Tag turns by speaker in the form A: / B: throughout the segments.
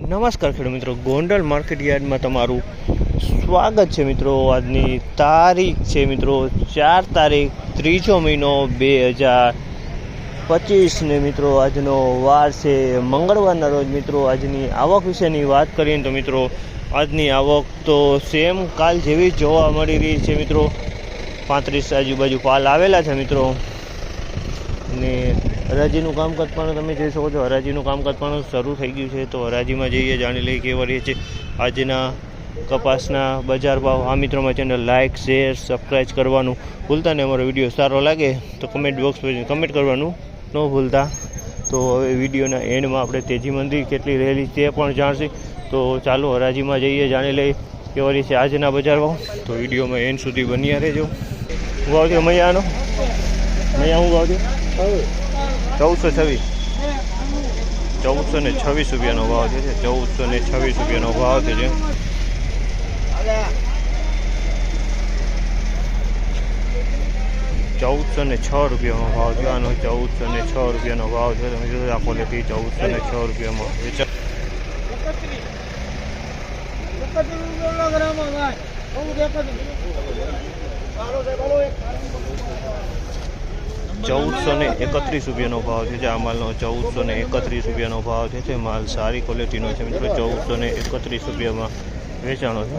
A: નમસ્કાર ખેડૂત મિત્રો, ગોંડલ માર્કેટ યાર્ડમાં તમારું સ્વાગત છે મિત્રો। આજની તારીખ છે મિત્રો 4 તારીખ 3 મહિનો 2025 ને મિત્રો આજનો વાર છે મંગળવારના રોજ। મિત્રો આજની આવક વિશેની વાત કરીએ તો મિત્રો આજની આવક તો સેમ કાલ જેવી જ જોવા મળી રહી છે મિત્રો। 35 આજુબાજુ પાલ આવેલા છે મિત્રો। ને હરાજીનું કામકાજ પણ તમે જોઈ શકો છો, હરાજીનું કામકાજ પણ શરૂ થઈ ગયું છે। તો હરાજીમાં જઈએ, જાણી લઈએ કેવા રહે છે આજના કપાસના બજાર ભાવ। આ મિત્રોમાં ચેનલ લાઇક શેર સબસ્ક્રાઈબ કરવાનું ભૂલતા નહીં। અમારો વિડીયો સારો લાગે તો કમેન્ટ બોક્સ પર કમેન્ટ કરવાનું ન ભૂલતા। તો હવે વિડીયોના એન્ડમાં આપણે તેજી મંદી કેટલી રહેલી તે પણ જાણશે। તો ચાલો હરાજીમાં જઈએ, જાણી લઈએ કેવા રહે છે આજના બજાર ભાવ। તો વિડીયોમાં એન્ડ સુધી બન્યા રહેજો। હું આવજો મૈયાનો મૈયા હું આવજો 1426 રૂપિયાનો ભાવ છે। 1426 રૂપિયાનો ભાવ છે। 1406 રૂપિયાનો ભાવ છે। આનો 1406 રૂપિયાનો ભાવ છે। તમે જોજો આ ક્વોલિટી 1406 રૂપિયામાં વેચાણ। 1431 રૂપિયાનો ભાવ છે। આ માલનો 1431 રૂપિયાનો ભાવ છે। માલ સારી ક્વોલિટીનો છે મિત્રો। 1431 રૂપિયામાં વેચાણો છે।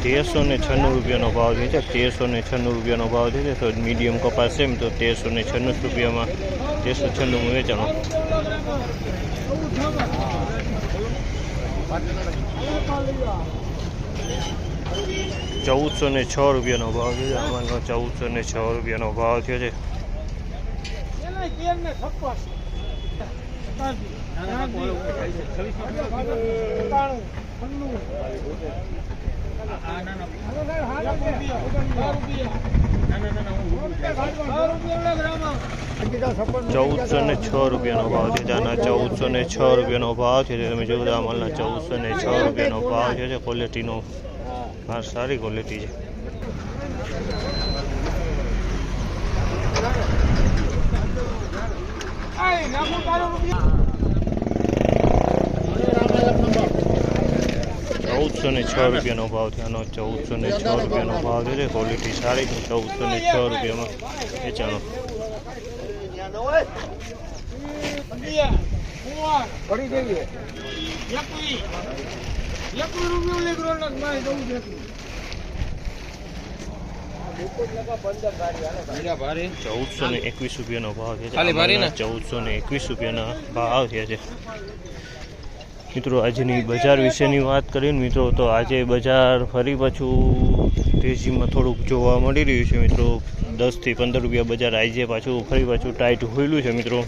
A: 1396 રૂપિયાનો ભાવ છે। 1396 રૂપિયાનો ભાવ છે। તો મીડિયમ કપાસ છે તો 1396 રૂપિયામાં 1396 વેચાણો। 1406 રૂપિયાનો ભાવ છે। આમાંનો 1406 રૂપિયાનો ભાવ થયો છે। 1406 રૂપિયાનો ભાવ છે। આના 1406 રૂપિયાનો ભાવ છે। તમે જોયું આ માલના 1406 રૂપિયાનો ભાવ છે। ક્વોલિટીનો હા સારી ક્વોલિટી છે। ₹1406 રૂપિયાનો ભાવ છે। આનો 1406 રૂપિયાનો ભાવ છે। ક્વોલિટી સારી છે। 1406 રૂપિયામાં વેચાણો। 1421 રૂપિયાનો ભાવ છે। 1421 રૂપિયાના ભાવ થયા છે મિત્રો। આજની બજાર વિશેની વાત કરીએ મિત્રો તો આજે બજાર ફરી પાછું તેજીમાં થોડુંક જોવા મળી રહ્યું છે મિત્રો। 10 થી 15 રૂપિયા બજાર આજે ફરી પાછું ટાઈટ હોયેલું છે મિત્રો।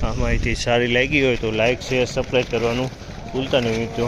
A: આ માહિતી સારી લાગી હોય તો લાઇક શેર સબસ્ક્રાઈબ કરવાનું ભૂલતા નહીં મિત્રો।